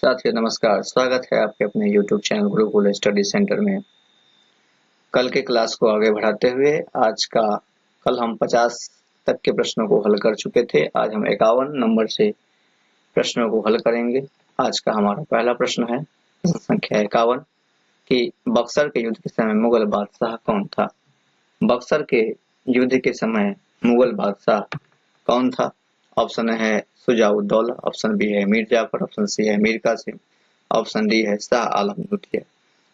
साथियों नमस्कार, स्वागत है आपके अपने YouTube channel Gurukul study centre में। कल के क्लास को आगे बढ़ाते हुए कल हम 50 तक के प्रश्नों को हल कर चुके थे। आज हम 51 नंबर से प्रश्नों को हल करेंगे। आज का हमारा पहला प्रश्न है प्रश्न संख्या 51 कि बक्सर के युद्ध के समय मुगल बादशाह कौन था। बक्सर के युद्ध के समय मुगल बादशाह कौन था। ऑप्शन है शुजा-उद-दौला, ऑप्शन बी है मीर जाफर, ऑप्शन सी है मीर कासिम, ऑप्शन डी है शाह आलम द्वितीय।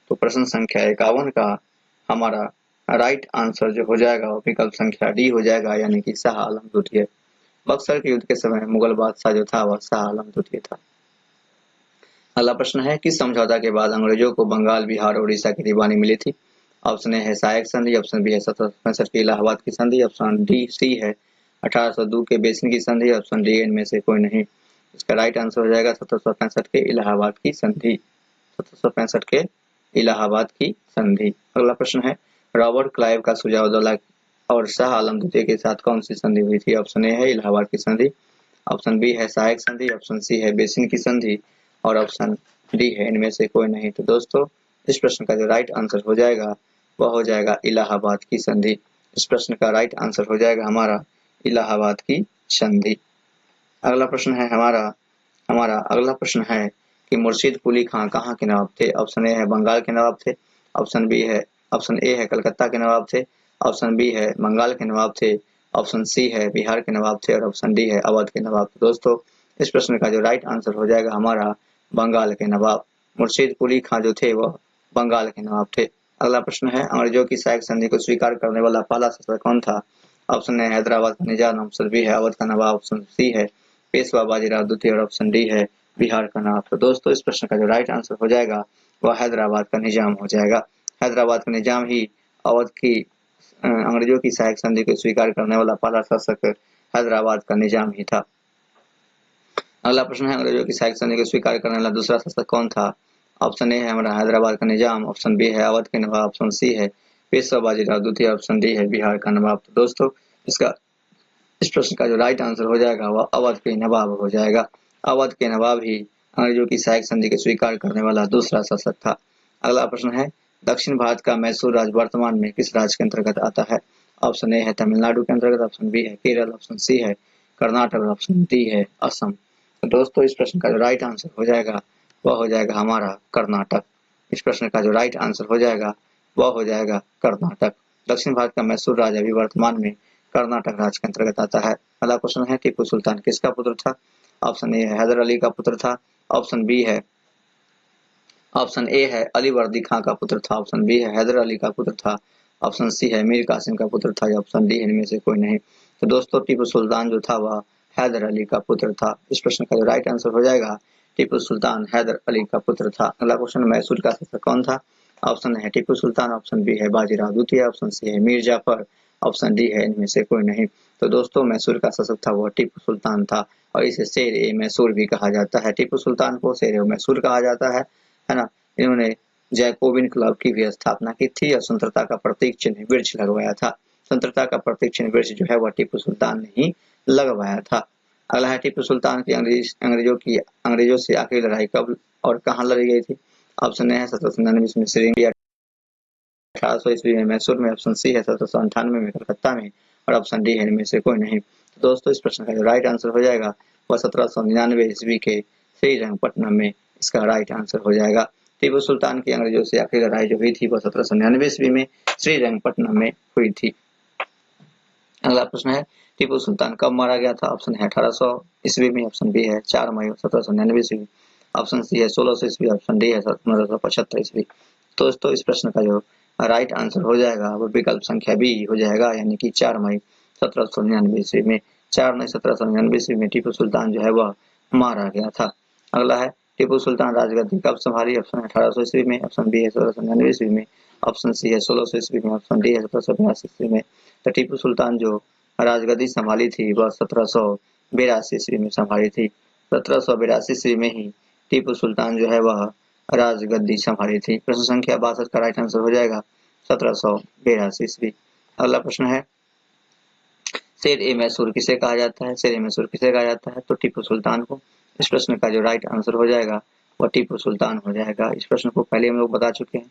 तो प्रश्न संख्या 51 का हमारा राइट आंसर जो हो जाएगा वो विकल्प संख्या डी हो जाएगा, यानी कि शाह आलम द्वितीय। बक्सर के युद्ध के समय मुगल बादशाह जो था वह शाह आलम द्वितीय था। अगला प्रश्न है किस समझौता के बाद अंग्रेजों को बंगाल, बिहार और उड़ीसा की दीवानी मिली थी। ऑप्शन ए है सहायक संधि, ऑप्शन बी है 1765 की इलाहाबाद की संधि, ऑप्शन डी सी है 1802 के बेसिन की संधि, ऑप्शन डी इनमें से कोई नहीं। इसका राइट आंसर हो जाएगा 1765 के इलाहाबाद की संधि। 1765 के इलाहाबाद की संधि। अगला प्रश्न है रॉबर्ट क्लाइव का शुजा-उद-दौला और शाह आलम द्वितीय के साथ कौन सी संधि हुई थी। ऑप्शन ए है इलाहाबाद की संधि, ऑप्शन बी है सहायक संधि, ऑप्शन सी है बेसिन की संधि और ऑप्शन डी है इनमें से कोई नहीं। तो दोस्तों इस प्रश्न का जो राइट आंसर हो जाएगा वह हो जाएगा इलाहाबाद की संधि। इस प्रश्न का राइट आंसर हो जाएगा हमारा इलाहाबाद की संधि। अगला प्रश्न है हमारा अगला प्रश्न है कि मुर्शीद कुली खां कहाँ के नवाब थे। ऑप्शन ए है बंगाल के नवाब थे, ऑप्शन ए है कलकत्ता के नवाब थे, ऑप्शन बी है बंगाल के नवाब थे, ऑप्शन सी है बिहार के नवाब थे और ऑप्शन डी है अवध के नवाब। तो दोस्तों इस प्रश्न का जो राइट आंसर हो जाएगा हमारा बंगाल के नवाब। मुर्शीद कुली खां जो थे वह बंगाल के नवाब थे। अगला प्रश्न है अंग्रेजों की सहायक संधि को स्वीकार करने वाला पहला शासक कौन था। ऑप्शन ए हैदराबाद का निजाम, ऑप्शन बी है अवध का नवाब, ऑप्शन सी है पेशवा बाजीराव द्वितीय और ऑप्शन डी है बिहार का नवाब। तो दोस्तों इस प्रश्न का जो राइट आंसर हो जाएगा वह हैदराबाद का निजाम हो जाएगा। हैदराबाद का निजाम ही अवध की अंग्रेजों की सहायक संधि को स्वीकार करने वाला पहला शासक हैदराबाद का निजाम ही था। अगला प्रश्न है अंग्रेजों की सहायक संधि को स्वीकार करने वाला दूसरा शासक कौन था। ऑप्शन ए है हमारा हैदराबाद का निजाम, ऑप्शन बी है अवध के नवाब, ऑप्शन सी है पेशवा बाजीराव द्वितीय, ऑप्शन डी है बिहार का नवाब। तो दोस्तों इस प्रश्न का जो राइट आंसर हो जाएगा वह अवध के नवाब हो जाएगा। अवध के नवाब ही अंग्रेजों की सहायक संधि को स्वीकार करने वाला दूसरा शासक था। अगला प्रश्न है दक्षिण भारत का मैसूर राज्य वर्तमान में किस राज्य के अंतर्गत आता है। ऑप्शन ए है तमिलनाडु के अंतर्गत, ऑप्शन बी है केरल, ऑप्शन सी है कर्नाटक और ऑप्शन डी है असम। तो दोस्तों इस प्रश्न का जो राइट आंसर हो जाएगा वह हो जाएगा हमारा कर्नाटक। इस प्रश्न का जो राइट आंसर हो जाएगा वह हो जाएगा कर्नाटक। दक्षिण भारत का मैसूर राज्य अभी वर्तमान में कर्नाटक राज्य के अंतर्गत आता है। अगला प्रश्न है टीपू सुल्तान किसका पुत्र था। ऑप्शन ए है हैदर अली का पुत्र था, ऑप्शन ए है अली वर्दी खां का पुत्र था, ऑप्शन बी है हैदर अली का पुत्र था, ऑप्शन सी है मीर कासिम का पुत्र था या ऑप्शन डी इनमें से कोई नहीं। तो दोस्तों टीपू सुल्तान जो था वह हैदर अली का पुत्र था। इस प्रश्न का जो राइट आंसर हो जाएगा टीपू सुल्तान हैदर अली का पुत्र था। अगला क्वेश्चन मैसूर का शासक कौन था। ऑप्शन है टीपू सुल्तान, ऑप्शन बी है बाजीराव द्वितीय, ऑप्शन सी है मीर जाफर, ऑप्शन डी है इनमें से कोई नहीं। तो दोस्तों मैसूर का शासक था वह टीपू सुल्तान था और इसे शेर ए मैसूर भी कहा जाता है। टीपू सुल्तान को शेर ए मैसूर कहा जाता है ना। इन्होंने जैकोबिन क्लब की भी स्थापना की थी और स्वतंत्रता का प्रतीक चिन्ह वृक्ष लगवाया था। स्वतंत्रता का प्रतीक चिन्ह वृक्ष जो है वह टीपू सुल्तान ने ही लगवाया था। अगला है टीपू सुल्तान की अंग्रेजों से आखिरी लड़ाई कब और कहाँ लड़ी गई थी। ऑप्शन ए है 1799 में श्रीरंगी, 1800 ईस्वी में मैसूर में, ऑप्शन सी है 1798 में कलकत्ता में और ऑप्शन डी है इनमें से कोई नहीं। तो दोस्तों इस प्रश्न का जो राइट आंसर हो जाएगा वह 1799 ईस्वी के श्रीरंगपट्टनम में इसका राइट आंसर हो जाएगा। टीपू सुल्तान की अंग्रेजों से आखिरी लड़ाई जो हुई थी वह 1799 ईस्वी में श्रीरंगपट्टनम में हुई थी। अगला प्रश्न है टीपू सुल्तान कब मारा गया था। ऑप्शन है 1800 ईस्वी में, ऑप्शन बी है 4 मई 1799 ईस्वी, ऑप्शन सी है 1600 ईस्वी, ऑप्शन डी है 1575 ईस्वी। दोस्तों इस प्रश्न का जो राइट आंसर हो जाएगा वो विकल्प संख्या बी हो जाएगा, यानी कि 4 मई 1799 ईस्वी में। 4 मई 1799 ईस्वी में टीपू सुल्तान जो है वह मारा गया था। अगला है टीपू सुल्तान राजगद्दी कब संभाली। ऑप्शन है 1800 ईस्वी में, ऑप्शन बी है 1799 ईस्वी में, ऑप्शन सी है 1600 ईस्वी में, ऑप्शन डी है 1782 ईस्वी में। तो टीपू सुल्तान जो राजगद्दी संभाली थी वह 1782 ईस्वी में संभाली थी। 1782 ईस्वी में ही टीपू सुल्तान जो है वह राजगद्दी संभाली थी। प्रश्न संख्या 62 का राइट आंसर हो जाएगा 1782 ईस्वी। अगला प्रश्न है शेर ए मैसूर किसे कहा जाता है। शेर ए मैसूर किसे कहा जाता है तो टीपू सुल्तान को। इस प्रश्न का जो राइट आंसर हो जाएगा वह टीपू सुल्तान हो जाएगा। इस प्रश्न को पहले हम लोग बता चुके हैं।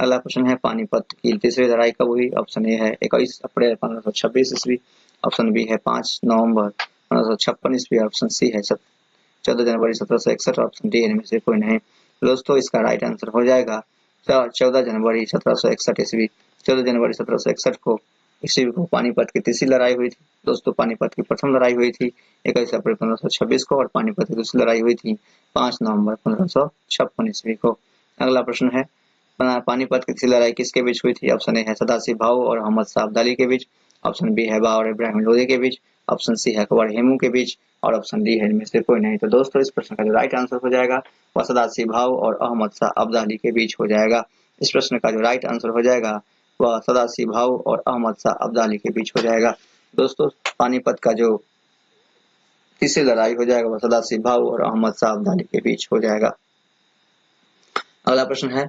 अगला प्रश्न है पानीपत की तीसरी लड़ाई कब हुई? ऑप्शन ए है 21 अप्रैल 1526 ईस्वी, ऑप्शन बी है 5 नवंबर 1556 ईस्वी, ऑप्शन सी है 14 जनवरी 1761, ऑप्शन डी इनमें से कोई नहीं। दोस्तों इसका राइट आंसर हो जाएगा 14 जनवरी 1761 ईस्वी। 14 जनवरी 1761 को ईस्वी को पानीपत की तीसरी लड़ाई हुई थी। दोस्तों पानीपत की प्रथम लड़ाई हुई थी 21 अप्रैल 1526 को और पानीपत की दूसरी लड़ाई हुई थी 5 नवंबर 1556 ईस्वी को। अगला प्रश्न है पानीपत की तीसरी लड़ाई किसके बीच हुई थी? ऑप्शन ए है सदाशिव भाऊ और अहमद शाह अब्दाली के बीच, ऑप्शन बी है बाबर इब्राहिम लोधी के बीच, ऑप्शन सी है अकबर हेमू के बीच और ऑप्शन डी है इनमें से कोई नहीं। तो दोस्तों इस प्रश्न का जो राइट आंसर हो जाएगा वह सदाशिव भाऊ और अहमद शाह अब्दाली के बीच हो जाएगा। इस प्रश्न का जो राइट आंसर हो जाएगा वह सदाशिव भाऊ और अहमद शाह अब्दाली के बीच हो जाएगा। दोस्तों पानीपत का जो तीसरी लड़ाई हो जाएगा वह सदाशिव भाऊ और अहमद शाह अब्दाली के बीच हो जाएगा। अगला प्रश्न है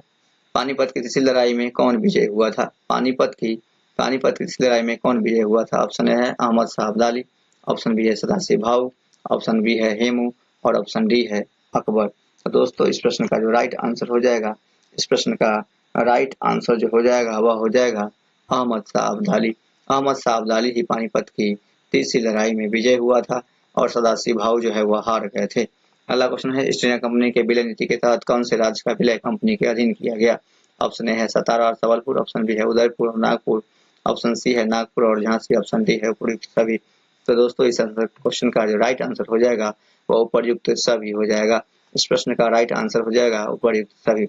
पानीपत की तीसरी लड़ाई में कौन विजय हुआ था? पानीपत की तीसरी लड़ाई में कौन विजय हुआ था? ऑप्शन ए है अहमद शाह अब्दाली, ऑप्शन बी है सदाशिव भाऊ, ऑप्शन बी है हेमू और ऑप्शन डी है अकबर। तो दोस्तों इस प्रश्न का जो राइट आंसर हो जाएगा, इस प्रश्न का राइट आंसर जो हो जाएगा वह हो जाएगा अहमद शाह अब्दाली। अहमद शाह अब्दाली ही पानीपत की तीसरी लड़ाई में विजय हुआ था और सदाशिव भाऊ जो है वह हार गए थे। अगला क्वेश्चन है ईस्ट इंडिया कंपनी के विलय नीति के तहत कौन से राज्य का विलय कंपनी के अधीन किया गया? ऑप्शन ए है सतारा और सबलपुर, ऑप्शन बी है उदयपुर और नागपुर, ऑप्शन सी है नागपुर और झांसी, ऑप्शन डी है उपयुक्त सभी। तो दोस्तों इस क्वेश्चन का जो राइट आंसर हो जाएगा वह उपयुक्त सभी हो जाएगा। इस प्रश्न का राइट आंसर हो जाएगा उपयुक्त सभी।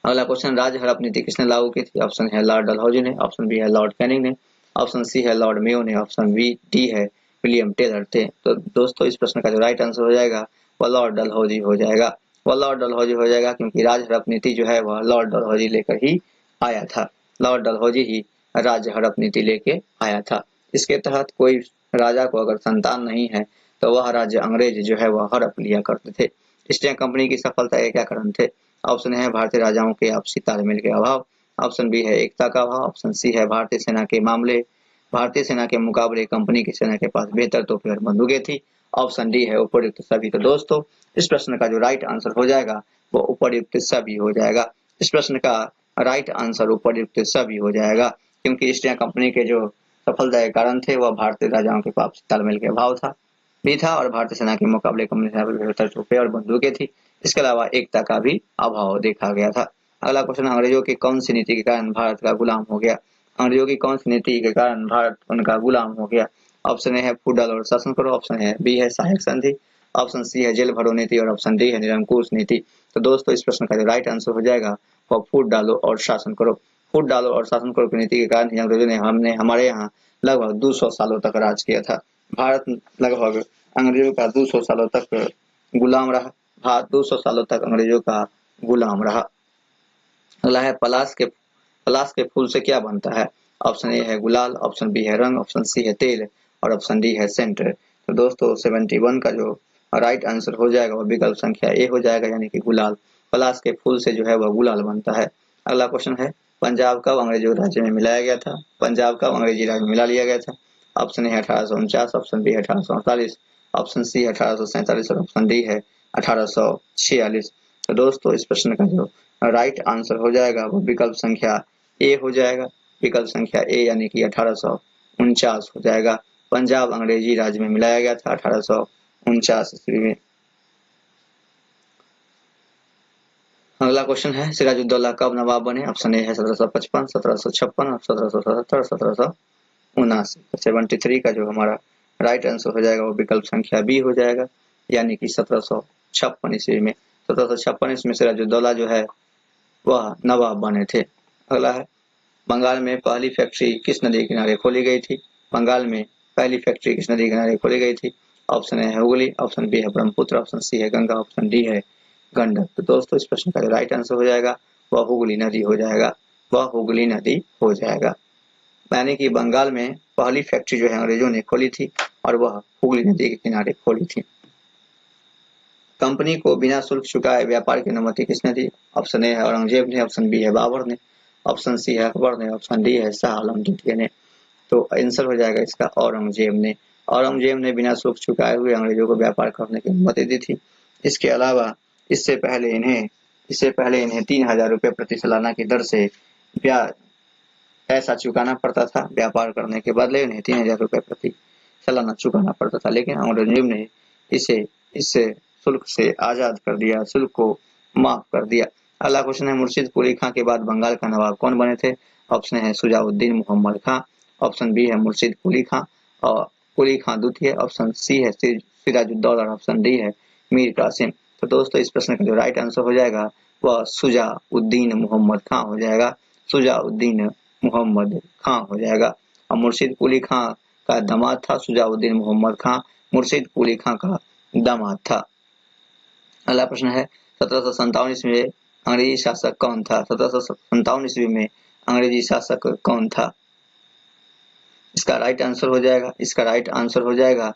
अगला क्वेश्चन राज्य हड़प नीति किसने लागू की थी? ऑप्शन है लॉर्ड डलहौजी ने, ऑप्शन बी है लॉर्ड कैनिंग ने, ऑप्शन सी है लॉर्ड मेयो ने, ऑप्शन बी डी है विलियम टेलर थे। तो दोस्तों इस प्रश्न का जो राइट आंसर हो जाएगा वह लॉर्ड डलहौजी हो जाएगा। वह लॉर्ड डलहौजी हो जाएगा क्योंकि राज्य हड़प नीति जो है वह लॉर्ड डलहौजी लेकर ही आया था। लॉर्ड डलहौजी ही राज्य हड़प नीति लेके आया था। इसके तहत कोई राजा को अगर संतान नहीं है तो वह राज्य अंग्रेज जो है वह हड़प लिया करते थे। ईस्ट इंडिया कंपनी की सफलता के क्या कारण थे? ऑप्शन है भारतीय राजाओं के आपसी तालमेल के अभाव, ऑप्शन बी है एकता का अभाव, ऑप्शन सी है भारतीय सेना के मुकाबले कंपनी की सेना के पास बेहतर तोपें और बंदूकें थी, ऑप्शन डी है उपयुक्त सभी। तो दोस्तों इस प्रश्न का जो राइट आंसर हो जाएगा वो उपयुक्त सभी हो जाएगा। इस प्रश्न का राइट आंसर उपयुक्त सभी हो जाएगा क्योंकि ईस्ट इंडिया कंपनी के जो सफलता के कारण थे वह भारतीय राजाओं के आपसी तालमेल के अभाव भी था और भारतीय सेना के मुकाबले कंपनी सेना पर बेहतर तोपें और बंदूकें थी। इसके अलावा एकता का भी अभाव देखा गया था। अगला क्वेश्चन अंग्रेजों की कौन सी नीति के कारण भारत का गुलाम हो गया? अंग्रेजों की कौन सी नीति के कारण भारत उनका गुलाम हो गया? ऑप्शन ए है फूट डालो और शासन करो, ऑप्शन है बी है सहायक संधि, ऑप्शन सी है जेल भरो नीति और ऑप्शन डी है निरंकुश नीति। तो दोस्तों इस प्रश्न का जो राइट आंसर हो जाएगा वह फूट डालो और शासन करो। फूट डालो और शासन करो की नीति के कारण ही अंग्रेजों ने हमारे यहाँ लगभग 200 सालों तक राज किया था। भारत लगभग अंग्रेजों का 200 सालों तक गुलाम रहा। भारत 200 सालों तक अंग्रेजों का गुलाम रहा। अगला है पलाश के फूल से क्या बनता है? ऑप्शन ए है गुलाल, ऑप्शन बी है रंग, ऑप्शन सी है तेल और ऑप्शन डी है सेंट। तो दोस्तों 71 का जो राइट आंसर हो जाएगा वो विकल्प संख्या ए हो जाएगा यानी कि गुलाल। पलाश के फूल से जो है वह गुलाल बनता है। अगला क्वेश्चन है पंजाब कब अंग्रेजों राज्य में मिलाया गया था? पंजाब कब अंग्रेजी राज्य में मिला लिया गया था? ऑप्शन ए है 1849, ऑप्शन बी है 1848, ऑप्शन सी है 1847 और ऑप्शन डी है 1846। तो दोस्तों इस प्रश्न का जो राइट आंसर हो जाएगा वो विकल्प संख्या ए हो जाएगा। विकल्प संख्या ए यानी कि 1849 हो जाएगा। पंजाब अंग्रेजी राज्य में मिलाया गया था 1849 ईस्वी में। अगला क्वेश्चन है सिराजुद्दौला कब नवाब बने? ऑप्शन ए है 1755, 1756, 1777, 1779। 73 का जो हमारा राइट आंसर हो जाएगा वो विकल्प संख्या बी हो जाएगा यानी कि 1756 ईस्वी में। 1756 ईस्वी में सिराजुद्दौला जो है वह नवाब बने थे। अगला है बंगाल में पहली फैक्ट्री किस नदी किनारे खोली गई थी? बंगाल में पहली फैक्ट्री किस नदी किनारे खोली गई थी? ऑप्शन ए है हुगली, ऑप्शन बी है ब्रह्मपुत्र, ऑप्शन सी है गंगा, ऑप्शन डी है गंडक। तो दोस्तों इस प्रश्न का जो राइट आंसर हो जाएगा वह हुगली नदी हो जाएगा। वह हुगली नदी हो जाएगा यानी कि बंगाल में पहली फैक्ट्री जो है अंग्रेजों ने खोली थी और वह हुगली नदी के किनारे खोली थी। कंपनी को बिना शुल्क चुकाए व्यापार की अनुमति किसने दी? ऑप्शन ए है औरंगजेब ने, ऑप्शन बी है बाबर ने, ऑप्शन सी है अकबर ने, ऑप्शन डी है शाह आलम द्वितीय ने। तो आंसर हो जाएगा इसका औरंगजेब ने। औरंगजेब ने बिना शुल्क चुकाए हुए अंग्रेजों को व्यापार करने की अनुमति दी थी। इसके अलावा इससे पहले इन्हें 3000 रुपये प्रति सालाना की दर से ब्याज पैसा चुकाना पड़ता था। व्यापार करने के बदले उन्हें 3000 रुपये प्रति सालाना चुकाना पड़ता था, लेकिन औरंगजेब ने इससे शुल्क से आजाद कर दिया, शुल्क को माफ कर दिया। अगला क्वेश्चन है, मुर्शिद कुली खां के बाद बंगाल का नवाब कौन बने थे? ऑप्शन है शुजाउद्दीन मोहम्मद खां, ऑप्शन बी है मुर्शिद कुली खां और कुली खां द्वितीय, ऑप्शन सी है सिराजुद्दौला और ऑप्शन डी है मीर कासिम। तो दोस्तों इस प्रश्न का जो राइट आंसर हो जाएगा वह शुजाउद्दीन मोहम्मद खां हो जाएगा, शुजाउद्दीन मोहम्मद खां हो जाएगा। और मुर्शिद कुली खां का दामाद था, शुजाउद्दीन मोहम्मद खां मुर्शिद कुली खां का दामाद था। अगला प्रश्न है, 1757 ईस्वी में अंग्रेजी शासक कौन था? 1757 ईस्वी में अंग्रेजी शासक कौन था? इसका राइट आंसर हो जाएगा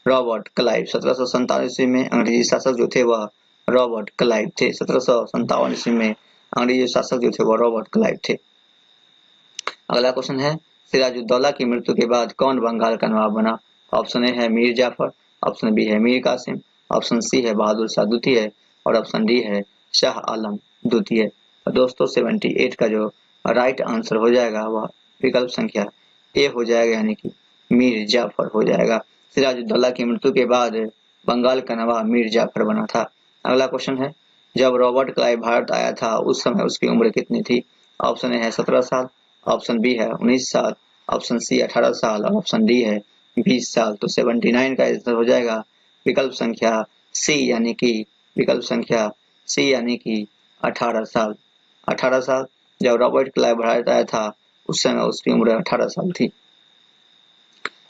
रॉबर्ट क्लाइव। 1757 ईस्वी में अंग्रेजी शासक जो थे वह रॉबर्ट क्लाइव थे। 1757 ईस्वी में अंग्रेजी शासक जो थे वह रॉबर्ट क्लाइव थे। अगला क्वेश्चन है, सिराजुद्दौला की मृत्यु के बाद कौन बंगाल का नवाब बना? ऑप्शन ए है मीर जाफर, ऑप्शन बी है मीर कासिम, ऑप्शन सी है बहादुर शाह द्वितीय और ऑप्शन डी है शाह आलम द्वितीय। तो दोस्तों 78 का जो राइट आंसर हो जाएगा वह विकल्प संख्या ए हो जाएगा, यानी कि मीर जाफर हो जाएगा। सिराजुद्दौला की मृत्यु के बाद बंगाल का नवाब मीर जाफर बना था। अगला क्वेश्चन है, जब रॉबर्ट क्लाइव भारत आया था उस समय उसकी उम्र कितनी थी? ऑप्शन ए है 17 साल, ऑप्शन बी है 19 साल, ऑप्शन सी 18 साल और ऑप्शन डी है 20 साल। तो 79 का आंसर हो जाएगा विकल्प संख्या सी, यानी कि 18 साल। 18 साल जब रॉबर्ट क्लाइव भारत आया था उस समय उसकी उम्र 18 साल थी।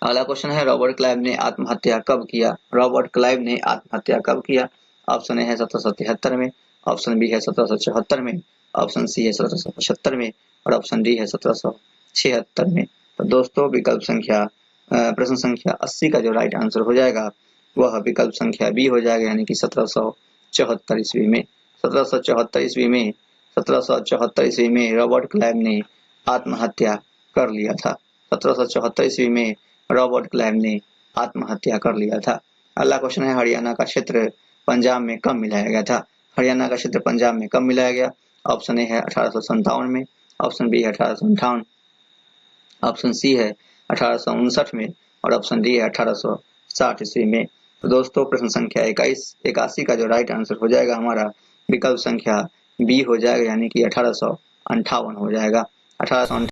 अगला क्वेश्चन है, रॉबर्ट क्लाइव ने आत्महत्या कब किया? रॉबर्ट क्लाइव ने आत्महत्या कब किया? ऑप्शन ए है 1773 में, ऑप्शन बी है 1774 में, ऑप्शन सी है 1775 में और ऑप्शन डी है 1776 में। तो दोस्तों प्रश्न संख्या 80 का जो राइट आंसर हो जाएगा वह विकल्प संख्या बी हो जाएगा, यानी कि 1774 ईस्वी में। 1774 ईस्वी में रॉबर्ट क्लाइव ने आत्महत्या कर लिया था। 1774 ईस्वी में रॉबर्ट क्लाइव ने आत्महत्या कर लिया था। अगला क्वेश्चन है, हरियाणा का क्षेत्र पंजाब में कब मिलाया गया था? हरियाणा का क्षेत्र पंजाब में कब मिलाया गया? ऑप्शन ए है 1857 में, ऑप्शन बी है 1858, ऑप्शन सी है 1859 में और ऑप्शन डी है 1860 ईस्वी में। तो दोस्तों प्रश्न संख्या 81 का जो राइट आंसर हो जाएगा हमारा विकल्प संख्या बी हो जाएगा, यानी कि 1858 हो जाएगा। 1858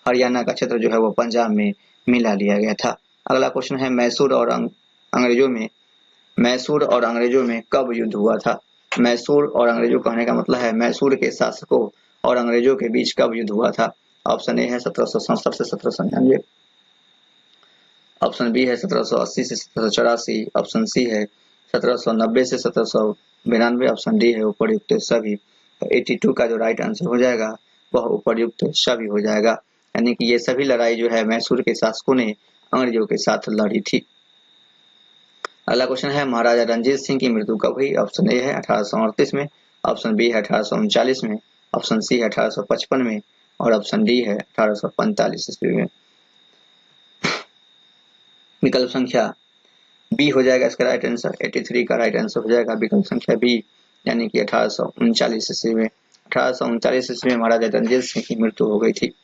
हरियाणा का क्षेत्र जो है वो पंजाब में मिला लिया गया था। अगला क्वेश्चन है, मैसूर और अंग्रेजों में कब युद्ध हुआ था? मैसूर और अंग्रेजों कहने का मतलब है मैसूर के शासकों और अंग्रेजों के बीच कब युद्ध हुआ था? ऑप्शन ए है 1767 से 1799, ऑप्शन बी है 1780 से 1784, ऑप्शन सी है 1790 से 1792, ऑप्शन डी है उपर्युक्त सभी। तो 82 का जो राइट आंसर हो जाएगा वह उपर्युक्त सभी हो जाएगा, यानी कि ये सभी लड़ाई जो है मैसूर के शासकों ने अंग्रेजों के साथ लड़ी थी। अगला क्वेश्चन है, महाराजा रणजीत सिंह की मृत्यु कब हुई? ऑप्शन ए है 1838 में, ऑप्शन बी है 1839 में, ऑप्शन सी है 1855 में और ऑप्शन डी है 1845 ईस्वी में। विकल्प संख्या बी हो जाएगा इसका राइट आंसर। 83 का राइट आंसर हो जाएगा विकल्प संख्या बी, यानी कि 1839 ईस्वी में। 1839 ईस्वी में महाराजा रणजीत सिंह की मृत्यु हो गई थी।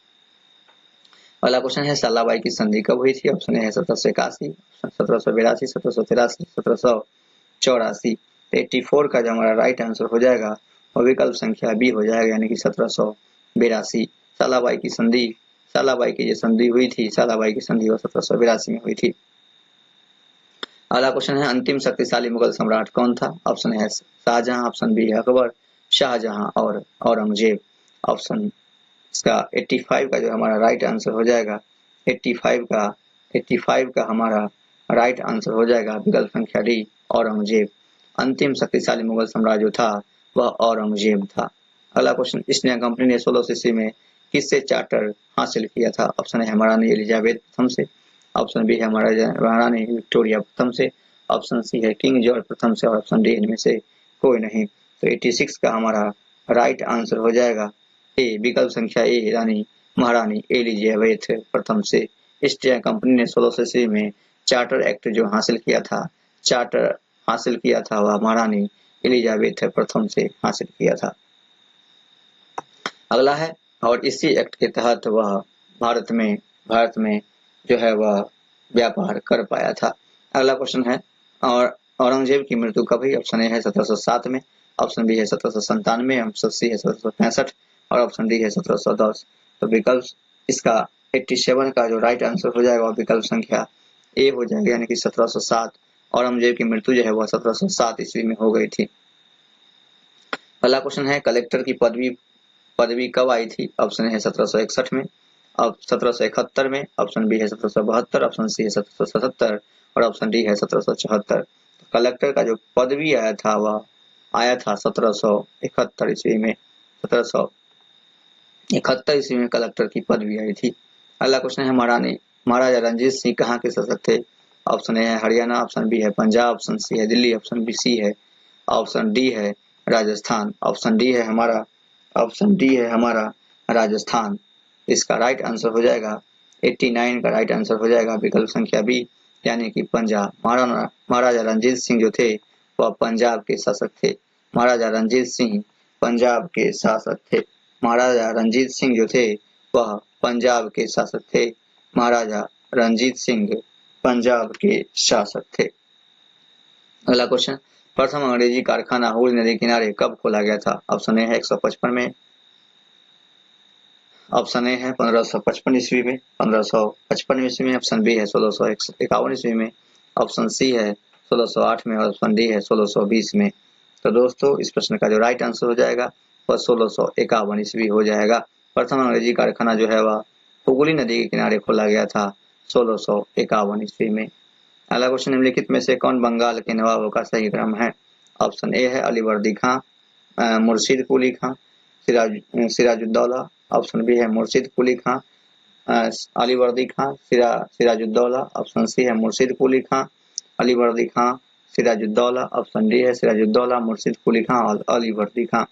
अगला क्वेश्चन है, सालाबाई की संधि कब हुई थी? ऑप्शन ए है 1781, 1782, 1783, 1784। 84 का जो हमारा राइट आंसर हो जाएगा और विकल्प संख्या बी हो जाएगा, यानी कि 1782। सालाबाई की जो संधि हुई थी, सालाबाई की संधि 1782 में हुई थी। अगला क्वेश्चन है, अंतिम शक्तिशाली मुगल सम्राट कौन था? ऑप्शन है शाहजहां, ऑप्शन बी है अकबर, शाहजहां और औरंगजेब। ऑप्शन इसका 85 का जो हमारा राइट आंसर हो जाएगा 85 का हमारा राइट आंसर हो जाएगा विकल्प संख्या डी औरंगजेब। अंतिम शक्तिशाली मुगल सम्राट जो था वह औरंगजेब था। अगला क्वेश्चन, ईस्ट इंडिया कंपनी ने 1600 ईस्वी में किससे चार्टर हासिल किया था? ऑप्शन है महारानी एलिजाबेथ प्रथम से, ऑप्शन बी है महारानी विक्टोरिया प्रथम से, ऑप्शन सी है किंग जॉर्ज प्रथम से और ऑप्शन डी इनमें से कोई नहीं। तो 86 का हमारा राइट आंसर हो जाएगा ए, विकल्प संख्या ए, यानी महारानी एलिजाबेथ प्रथम से। ईस्ट इंडिया कंपनी ने 1600 ईस्वी में चार्टर एक्ट जो हासिल किया था वह महारानी एलिजाबेथ प्रथम से हासिल किया था। अगला है, और इसी एक्ट के तहत वह भारत में जो है वह व्यापार कर पाया था। अगला क्वेश्चन है, और औरंगजेब की मृत्यु कब हुई? ऑप्शन ए है 1707 में, ऑप्शन बी है 1797, ऑप्शन सी है 1765 और ऑप्शन डी है 1710। तो विकल्प इसका 87 का जो राइट आंसर हो जाएगा विकल्प संख्या ए हो जाएगा, यानी कि 1707। औरंगजेब की मृत्यु जो है वह 1707 ईस्वी में हो गई थी। अगला क्वेश्चन है, कलेक्टर की पदवी कब आई थी? ऑप्शन है 1761 में, अब 1771 में, ऑप्शन बी है 1772, ऑप्शन सी है 1777 और ऑप्शन डी है 1774। कलेक्टर का जो पदवी आया था वह आया था 1771 ईस्वी में। 1771 ईस्वी में कलेक्टर की पदवी आई थी। अगला क्वेश्चन है, महाराजा रंजीत सिंह कहाँ के शासक थे? ऑप्शन ए है हरियाणा, ऑप्शन बी है पंजाब, ऑप्शन सी है दिल्ली, ऑप्शन बी सी है, ऑप्शन डी है राजस्थान। ऑप्शन डी है हमारा राजस्थान। इसका राइट आंसर हो जाएगा 89 का राइट आंसर हो जाएगा विकल्प संख्या बी, यानी कि पंजाब। महाराजा रंजीत सिंह जो थे वह पंजाब के शासक थे। महाराजा रंजीत सिंह पंजाब के शासक थे। महाराजा रंजीत सिंह जो थे वह पंजाब के शासक थे। महाराजा रंजीत सिंह पंजाब के शासक थे। अगला क्वेश्चन, प्रथम अंग्रेजी कारखाना हुगली नदी किनारे कब खोला गया था? ऑप्शन ए है 155 में, ऑप्शन ए है 1555 ईस्वी में, 1555 ईस्वी में, ऑप्शन बी है 1651 ईस्वी में, ऑप्शन सी है 1608 में और ऑप्शन डी है 1620 में। तो दोस्तों इस प्रश्न का जो राइट आंसर हो जाएगा वह 1651 ईस्वी हो जाएगा। प्रथम अंग्रेजी कारखाना जो है वह हुगली नदी के किनारे खोला गया था 1651 ईस्वी में। अगला क्वेश्चन, निम्नलिखित में से कौन बंगाल के नवाबों का सही क्रम है? ऑप्शन ए है अलीवर्दी खां, मुर्शिद कुली खां, सिराजुद्दौला, ऑप्शन बी है मुर्शिद कुली खां, अलीवर्दी खां, सिराजुद्दौला, ऑप्शन सी है मुर्शिद कुली खां, अलीवर्दी खां, सिराजुद्दौला, ऑप्शन डी है सिराजुद्दौला, मुर्शिद कुली खां और अलीवर्दी खां।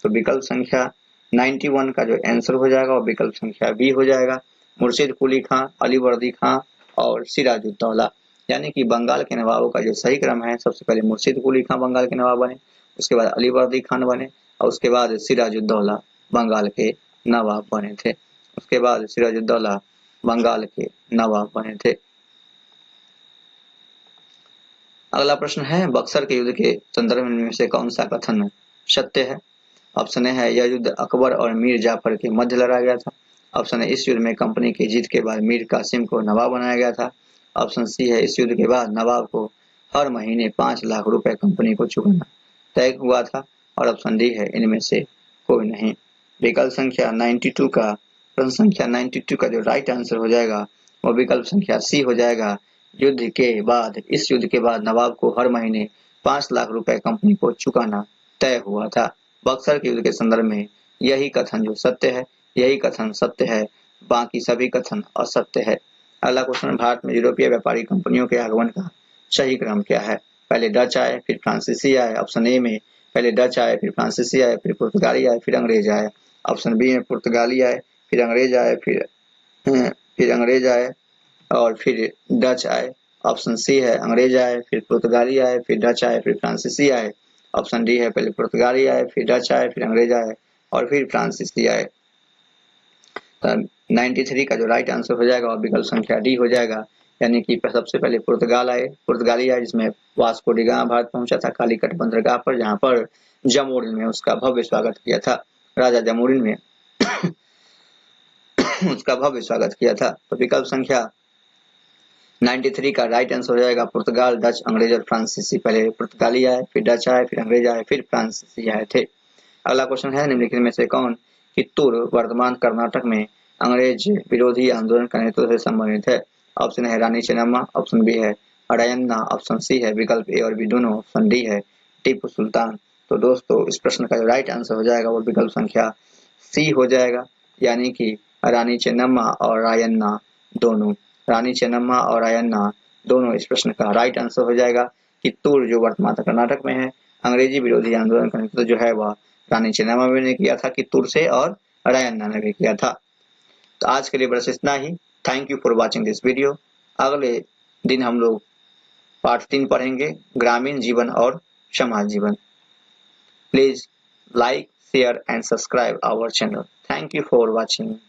तो विकल्प संख्या 91 का जो आंसर हो जाएगा वो विकल्प संख्या बी हो जाएगा, मुर्शिद कुली खां, अलीवर्दी खां और सिराजुद्दौला। यानी कि बंगाल के नवाबों का जो सही क्रम है, सबसे पहले मुर्शिद कुली खां बंगाल के नवाब बने, उसके बाद अलीवर्दी खान बने और उसके बाद सिराजुद्दौला बंगाल के नवाब बने थे। उसके बाद सिराजुद्दौला बंगाल के नवाब बने थे। अगला प्रश्न है, बक्सर के युद्ध के संदर्भ में से कौन सा कथन सत्य है? ऑप्शन ए है, यह युद्ध अकबर और मीर जाफर के मध्य लड़ा गया था। ऑप्शन है, इस युद्ध में कंपनी की जीत के बाद मीर कासिम को नवाब बनाया गया था। ऑप्शन सी है, इस युद्ध के बाद नवाब को हर महीने 5 लाख रुपए कंपनी को चुकाना तय हुआ था। और ऑप्शन डी है, इनमें से कोई नहीं। विकल्प संख्या 92 का प्रश्न संख्या 92 का जो राइट आंसर हो जाएगा वो विकल्प संख्या सी हो जाएगा। इस युद्ध के बाद नवाब को हर महीने 5 लाख रुपए कंपनी को चुकाना तय हुआ था। बक्सर के युद्ध के संदर्भ में यही कथन जो सत्य है, यही कथन सत्य है, बाकी सभी कथन असत्य है। अगला क्वेश्चन, भारत में यूरोपीय व्यापारी कंपनियों के आगमन का सही क्रम क्या है? पहले डच आए, फिर फ्रांसीसी आए। ऑप्शन ए में पहले डच आए, फिर फ्रांसीसी आए, फिर पुर्तगाली आए, फिर अंग्रेज आए। ऑप्शन बी में पुर्तगाली आए, फिर अंग्रेज आए, फिर अंग्रेज आए और फिर डच आए। ऑप्शन सी है अंग्रेज आए, फिर पुर्तगाली आए, फिर डच आए, फिर फ्रांसीसी आए। ऑप्शन डी है पहले पुर्तगाली आए, फिर डच आए, फिर अंग्रेज आए और फिर फ्रांसीसी आए। 93 का जो राइट आंसर हो जाएगा और विकल्प संख्या डी हो जाएगा, यानी कि सबसे पहले पुर्तगाली आए जिसमें वास्को डी गामा भारत पहुंचा था कालीकट बंदरगाह पर, जहां पर जमोरिन में उसका भव्य स्वागत किया था। राजा जमोरिन में उसका भव्य स्वागत किया था। तो विकल्प संख्या 93 का राइट आंसर हो जाएगा पुर्तगाल, डच, अंग्रेज और फ्रांसीसी। पहले पुर्तगाली आए, फिर डच आए, फिर अंग्रेज आए, फिर फ्रांसीसी आए थे। अगला क्वेश्चन है, निम्नलिखित में से कौन कित्तूर वर्तमान कर्नाटक में अंग्रेज विरोधी आंदोलन का नेतृत्व से संबंधित है? ऑप्शन है रानी चेन्नम्मा, ऑप्शन बी है अड़यन्ना, ऑप्शन सी है विकल्प ए और बी दोनों, ऑप्शन डी है टीपू सुल्तान। तो दोस्तों इस प्रश्न का जो राइट आंसर हो जाएगा वो विकल्प संख्या सी हो जाएगा, यानी कि रानी चेन्नम्मा और रायन्ना दोनों। रानी चेन्नम्मा और रायन्ना दोनों इस प्रश्न का राइट आंसर हो जाएगा। कित्तूर जो वर्तमान कर्नाटक में है, अंग्रेजी विरोधी आंदोलन का नेतृत्व जो है वह रानी चेन्नम्मा ने किया था कित्तूर से और रायन्ना ने भी किया था। तो आज के लिए बस इतना ही। Thank you for watching this video. अगले दिन हम लोग पार्ट 3 पढ़ेंगे, ग्रामीण जीवन और समाज जीवन। Please like, share and subscribe our channel. Thank you for watching.